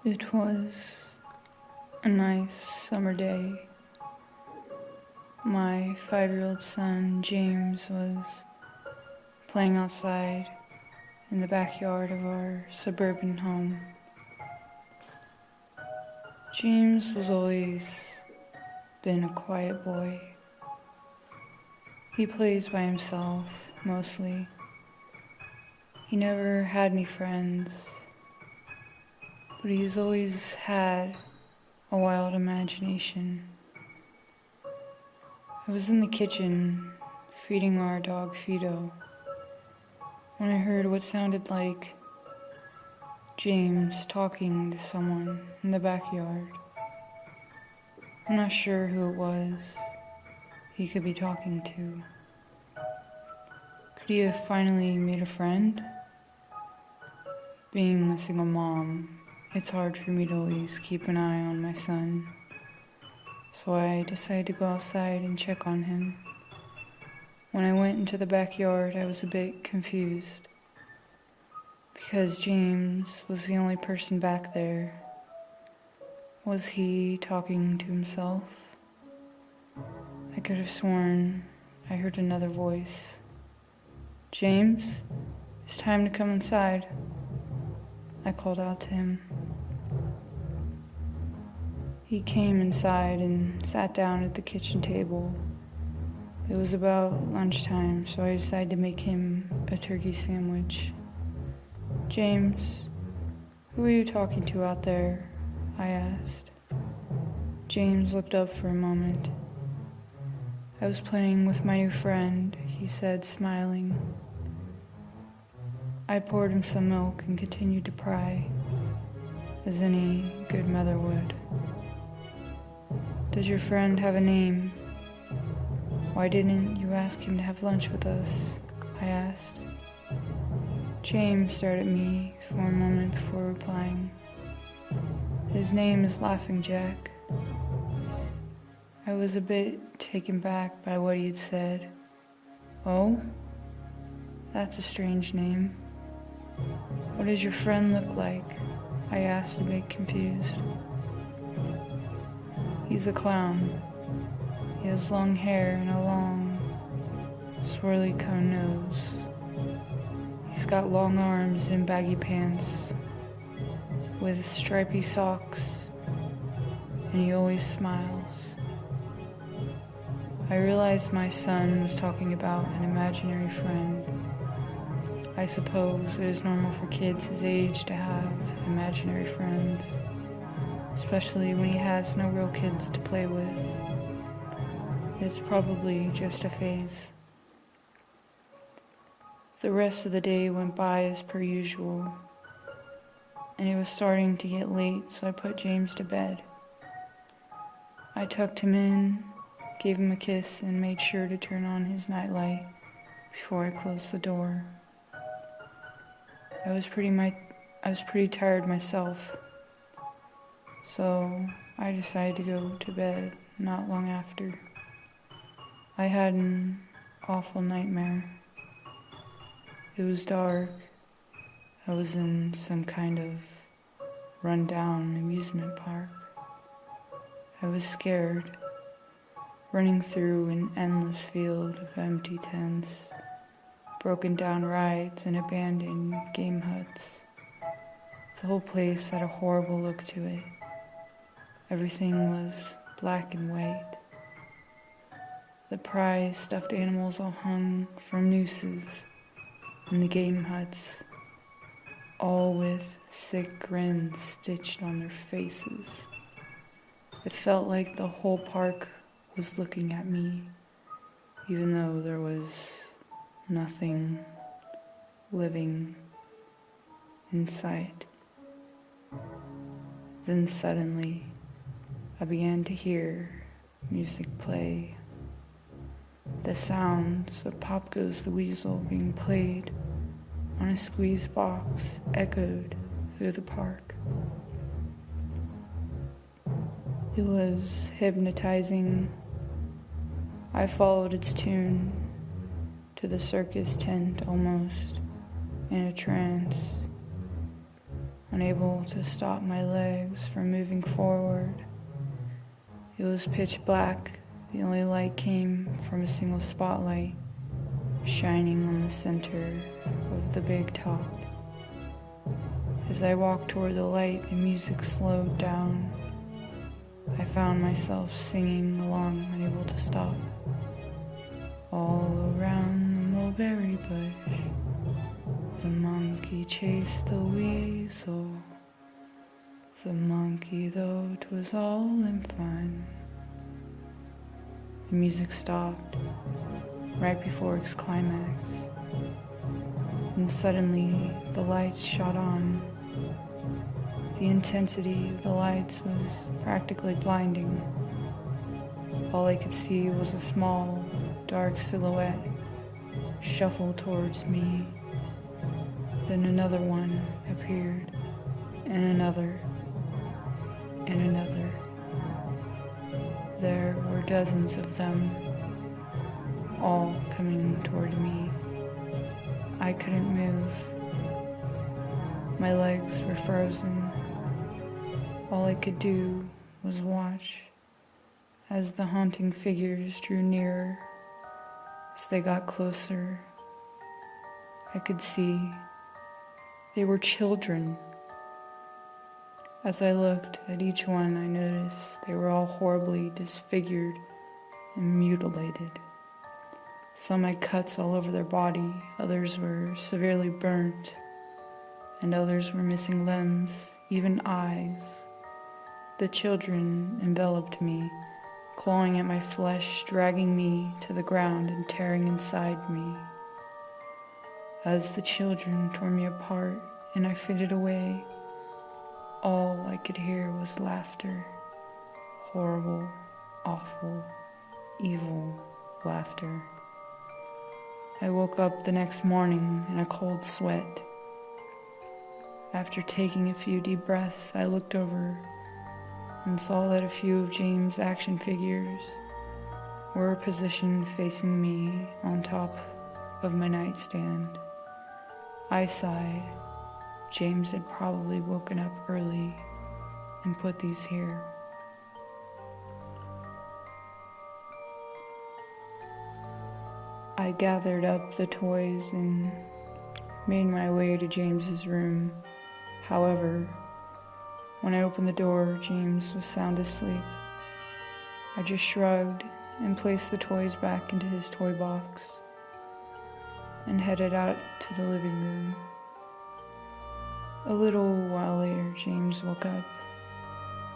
It was a nice summer day. My 5-year-old son, James, was playing outside in the backyard of our suburban home. James was always been a quiet boy. He plays by himself, mostly. He never had any friends, but he's always had a wild imagination. I was in the kitchen feeding our dog Fido when I heard what sounded like James talking to someone in the backyard. I'm not sure who it was he could be talking to. Could he have finally made a friend? Being a single mom, it's hard for me to always keep an eye on my son. So I decided to go outside and check on him. When I went into the backyard, I was a bit confused because James was the only person back there. Was he talking to himself? I could have sworn I heard another voice. "James, it's time to come inside," I called out to him. He came inside and sat down at the kitchen table. It was about lunchtime, so I decided to make him a turkey sandwich. "James, who are you talking to out there?" I asked. James looked up for a moment. "I was playing with my new friend," he said, smiling. I poured him some milk and continued to pry, as any good mother would. "Does your friend have a name? Why didn't you ask him to have lunch with us?" I asked. James stared at me for a moment before replying. "His name is Laughing Jack." I was a bit taken back by what he had said. "Oh? That's a strange name. What does your friend look like?" I asked, a bit confused. "He's a clown. He has long hair and a long, swirly cone nose. He's got long arms and baggy pants with stripy socks, and he always smiles." I realized my son was talking about an imaginary friend. I suppose it is normal for kids his age to have imaginary friends, especially when he has no real kids to play with. It's probably just a phase. The rest of the day went by as per usual, and it was starting to get late, so I put James to bed. I tucked him in, gave him a kiss, and made sure to turn on his nightlight before I closed the door. I was pretty tired myself, so I decided to go to bed not long after. I had an awful nightmare. It was dark. I was in some kind of run-down amusement park. I was scared, running through an endless field of empty tents, broken down rides, and abandoned game huts. The whole place had a horrible look to it. Everything was black and white. The prized stuffed animals all hung from nooses in the game huts, all with sick grins stitched on their faces. It felt like the whole park was looking at me, even though there was nothing living in sight. Then suddenly, I began to hear music play. The sounds of Pop Goes the Weasel being played on a squeeze box echoed through the park. It was hypnotizing. I followed its tune to the circus tent almost in a trance. unable to stop my legs from moving forward. It was pitch black. The only light came from a single spotlight shining on the center of the big top. As I walked toward the light, the music slowed down. I found myself singing along, unable to stop. All around the mulberry bush, the monkey chased the weasel. The monkey, though 'twas all in fun. The music stopped right before its climax, and suddenly the lights shot on. The intensity of the lights was practically blinding. All I could see was a small, dark silhouette shuffle towards me. Then another one appeared, and another, and another. There were dozens of them, all coming toward me. I couldn't move. My legs were frozen. All I could do was watch as the haunting figures drew nearer. As they got closer, I could see they were children. As I looked at each one, I noticed they were all horribly disfigured and mutilated. Some had cuts all over their body, others were severely burnt, and others were missing limbs, even eyes. The children enveloped me, clawing at my flesh, dragging me to the ground and tearing inside me. As the children tore me apart and I faded away, all I could hear was laughter. Horrible, awful, evil laughter. I woke up the next morning in a cold sweat. After taking a few deep breaths, I looked over and saw that a few of James' action figures were positioned facing me on top of my nightstand. I sighed. James had probably woken up early and put these here. I gathered up the toys and made my way to James's room. However, when I opened the door, James was sound asleep. I just shrugged and placed the toys back into his toy box and headed out to the living room. A little while later, James woke up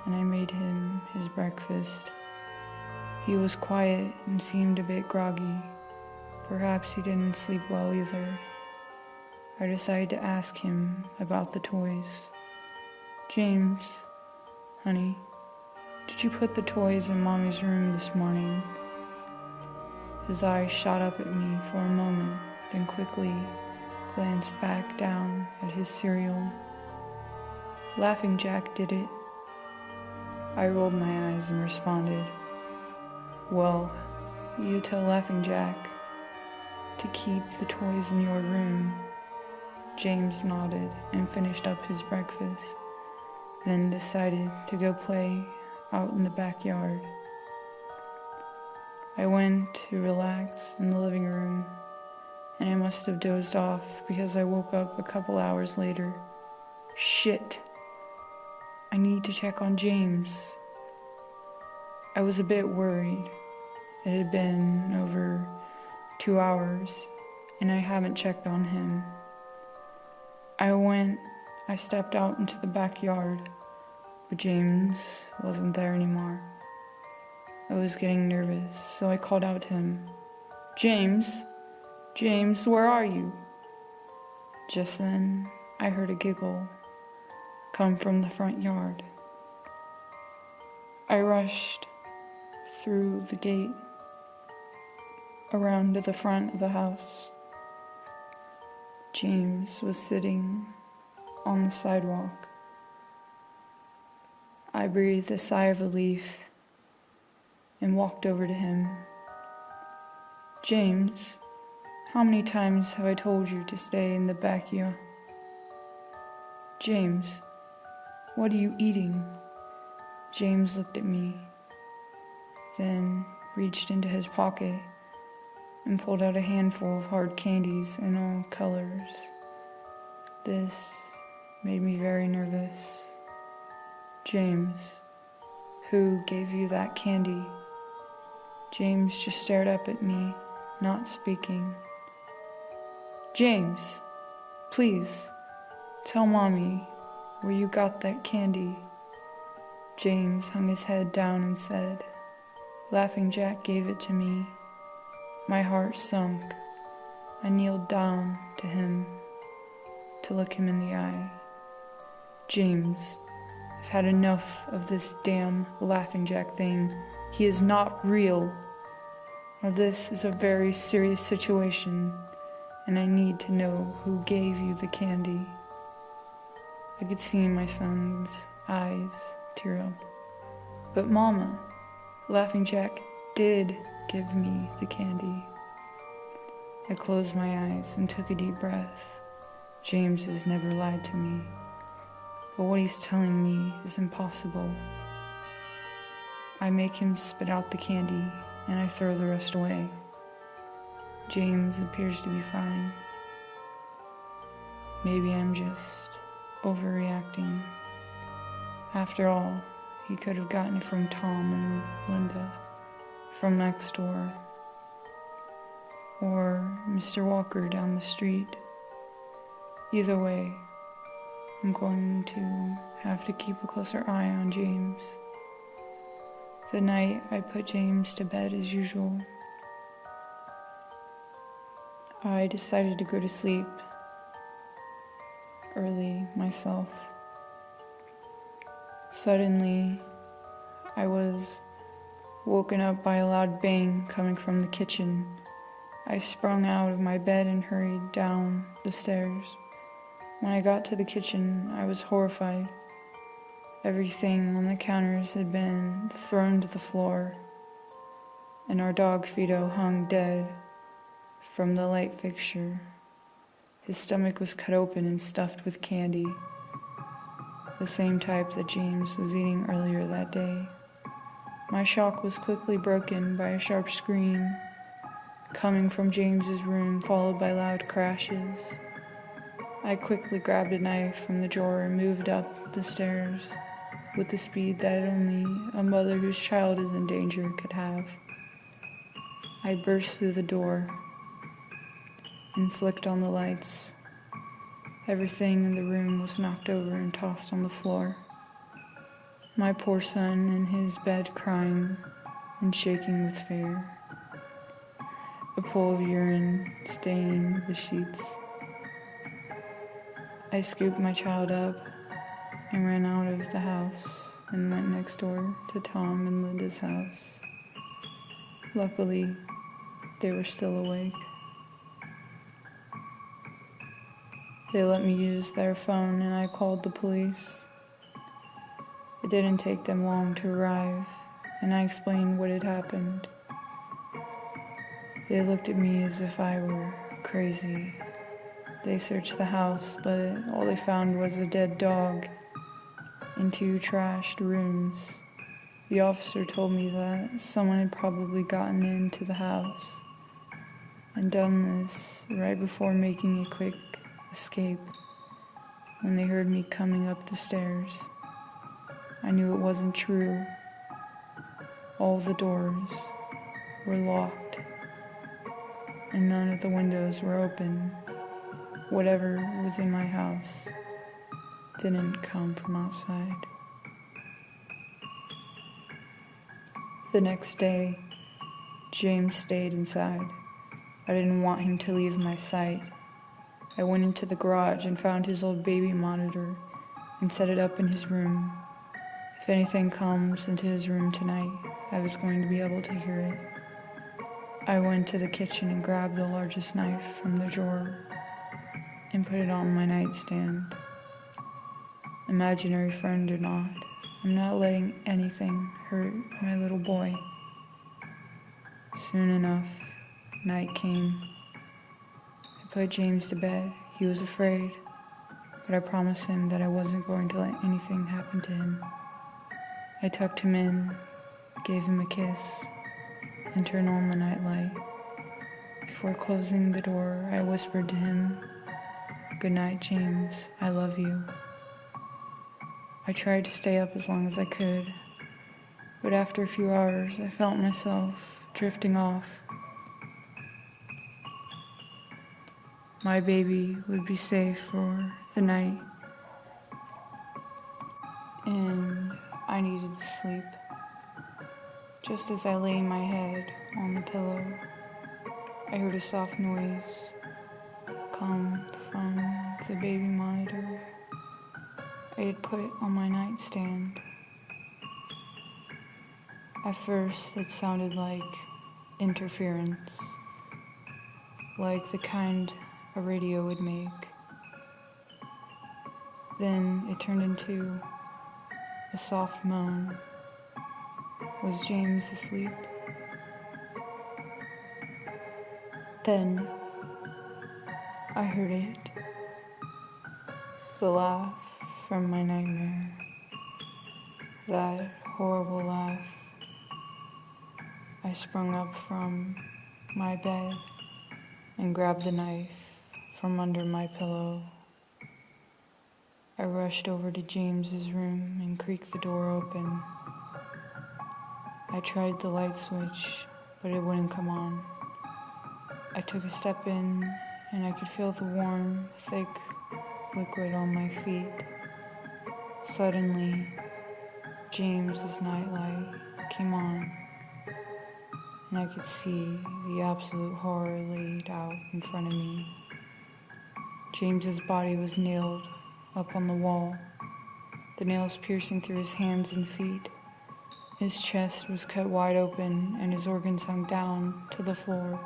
and I made him his breakfast. He was quiet and seemed a bit groggy. Perhaps he didn't sleep well either. I decided to ask him about the toys. James, honey, did you put the toys in Mommy's room this morning? His eyes shot up at me for a moment, then quickly glanced back down at his cereal. Laughing Jack did it. I rolled my eyes and responded, well, you tell Laughing Jack to keep the toys in your room. James nodded and finished up his breakfast, then decided to go play out in the backyard. I went to relax in the living room, and I must have dozed off because I woke up a couple hours later. Shit! I need to check on James. I was a bit worried. It had been over 2 hours, and I haven't checked on him. I stepped out into the backyard, but James wasn't there anymore. I was getting nervous, so I called out to him, James, where are you? Just then, I heard a giggle come from the front yard. I rushed through the gate around to the front of the house. James was sitting on the sidewalk. I breathed a sigh of relief and walked over to him. James, how many times have I told you to stay in the backyard? James, What are you eating? James looked at me, then reached into his pocket and pulled out a handful of hard candies in all colors. This made me very nervous. James, who gave you that candy? James just stared up at me, not speaking. James, please, tell Mommy where you got that candy. James hung his head down and said, Laughing Jack gave it to me. My heart sunk. I kneeled down to him to look him in the eye. James, I've had enough of this damn Laughing Jack thing. He is not real. Now this is a very serious situation, and I need to know who gave you the candy. I could see my son's eyes tear up. But Mama, Laughing Jack did give me the candy. I closed my eyes and took a deep breath. James has never lied to me, but what he's telling me is impossible. I make him spit out the candy, and I throw the rest away. James appears to be fine. Maybe I'm just overreacting. After all, he could have gotten it from Tom and Linda from next door, or Mr. Walker down the street. Either way, I'm going to have to keep a closer eye on James. The night I put James to bed as usual, I decided to go to sleep early myself. Suddenly, I was woken up by a loud bang coming from the kitchen. I sprung out of my bed and hurried down the stairs. When I got to the kitchen, I was horrified. Everything on the counters had been thrown to the floor, and our dog Fido hung dead from the light fixture. His stomach was cut open and stuffed with candy, the same type that James was eating earlier that day. My shock was quickly broken by a sharp scream coming from James's room, followed by loud crashes. I quickly grabbed a knife from the drawer and moved up the stairs with the speed that only a mother whose child is in danger could have. I burst through the door and flicked on the lights. Everything in the room was knocked over and tossed on the floor. My poor son in his bed crying and shaking with fear. A pool of urine staining the sheets. I scooped my child up and ran out of the house and went next door to Tom and Linda's house. Luckily, they were still awake. They let me use their phone and I called the police. It didn't take them long to arrive, and I explained what had happened. They looked at me as if I were crazy. They searched the house, but all they found was a dead dog and 2 trashed rooms. The officer told me that someone had probably gotten into the house and done this right before making a quick escape. When they heard me coming up the stairs, I knew it wasn't true. All the doors were locked and none of the windows were open. Whatever was in my house didn't come from outside. The next day, James stayed inside. I didn't want him to leave my sight. I went into the garage and found his old baby monitor and set it up in his room. If anything comes into his room tonight, I was going to be able to hear it. I went to the kitchen and grabbed the largest knife from the drawer and put it on my nightstand. Imaginary friend or not, I'm not letting anything hurt my little boy. Soon enough, night came. I put James to bed. He was afraid, but I promised him that I wasn't going to let anything happen to him. I tucked him in, gave him a kiss, and turned on the nightlight. Before closing the door, I whispered to him, "Good night, James. I love you." I tried to stay up as long as I could, but after a few hours, I felt myself drifting off. My baby would be safe for the night, and I needed to sleep. Just as I lay my head on the pillow, I heard a soft noise come from the baby monitor I had put on my nightstand. At first, it sounded like interference, like the kind a radio would make. Then it turned into a soft moan. Was James asleep? Then I heard it. The laugh from my nightmare. That horrible laugh. I sprung up from my bed and grabbed the knife from under my pillow. I rushed over to James's room and creaked the door open. I tried the light switch, but it wouldn't come on. I took a step in, and I could feel the warm, thick liquid on my feet. Suddenly, James's nightlight came on, and I could see the absolute horror laid out in front of me. James's body was nailed up on the wall, the nails piercing through his hands and feet. His chest was cut wide open, and his organs hung down to the floor.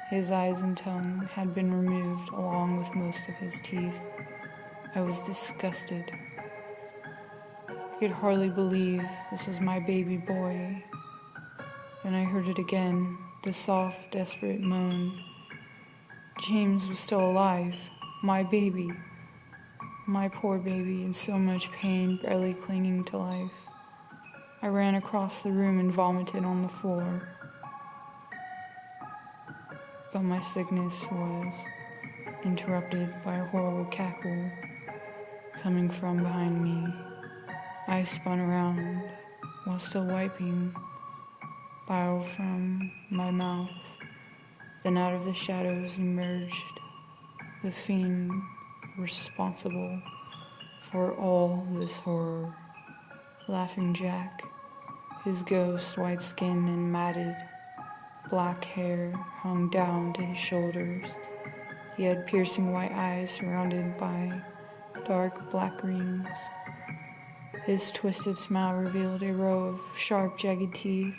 His eyes and tongue had been removed, along with most of his teeth. I was disgusted. I could hardly believe this was my baby boy. Then I heard it again, the soft, desperate moan. James was still alive. My baby. My poor baby, in so much pain, barely clinging to life. I ran across the room and vomited on the floor. But my sickness was interrupted by a horrible cackle coming from behind me. I spun around while still wiping bile from my mouth. Then out of the shadows emerged the fiend responsible for all this horror. Laughing Jack, his ghost, white skin and matted black hair hung down to his shoulders. He had piercing white eyes surrounded by dark black rings. His twisted smile revealed a row of sharp, jagged teeth,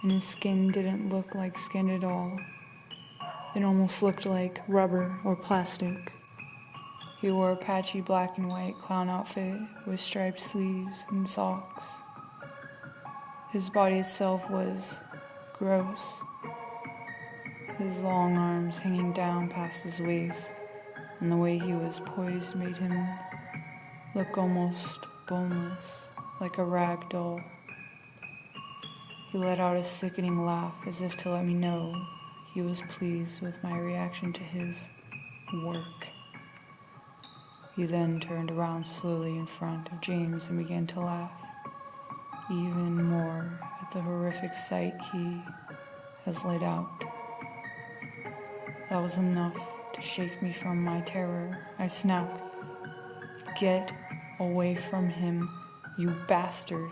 and his skin didn't look like skin at all. It almost looked like rubber or plastic. He wore a patchy black and white clown outfit with striped sleeves and socks. His body itself was gross, his long arms hanging down past his waist, and the way he was poised made him look almost boneless, like a rag doll. He let out a sickening laugh as if to let me know he was pleased with my reaction to his work. He then turned around slowly in front of James and began to laugh even more at the horrific sight he has laid out. That was enough to shake me from my terror. I snapped, "Get away from him, you bastard."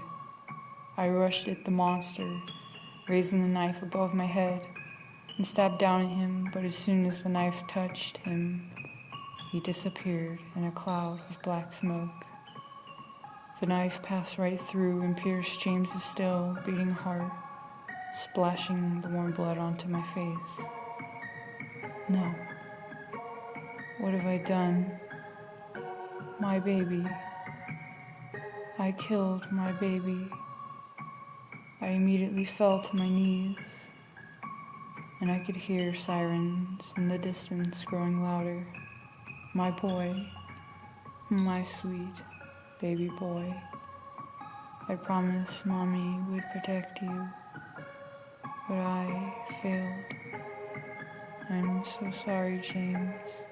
I rushed at the monster, raising the knife above my head, and stabbed down at him, but as soon as the knife touched him, he disappeared in a cloud of black smoke. The knife passed right through and pierced James's still beating heart, splashing the warm blood onto my face. No. What have I done? My baby. I killed my baby. I immediately fell to my knees, and I could hear sirens in the distance growing louder. My boy My sweet baby boy, I promised Mommy would protect you, but I failed. I'm so sorry, James.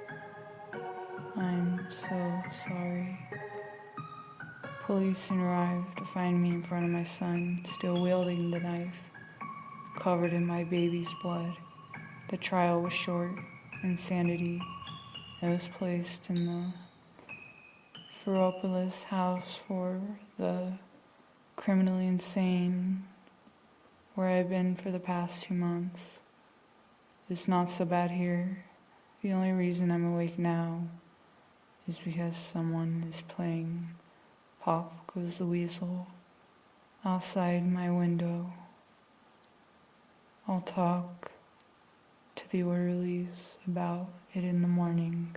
I'm so sorry. Police arrived to find me in front of my son, still wielding the knife, covered in my baby's blood. The trial was short. Insanity. I was placed in the Ferropolis house for the criminally insane, where I've been for the past 2 months. It's not so bad here. The only reason I'm awake now is because someone is playing Pop Goes the Weasel outside my window. I'll talk to the orderlies about it in the morning.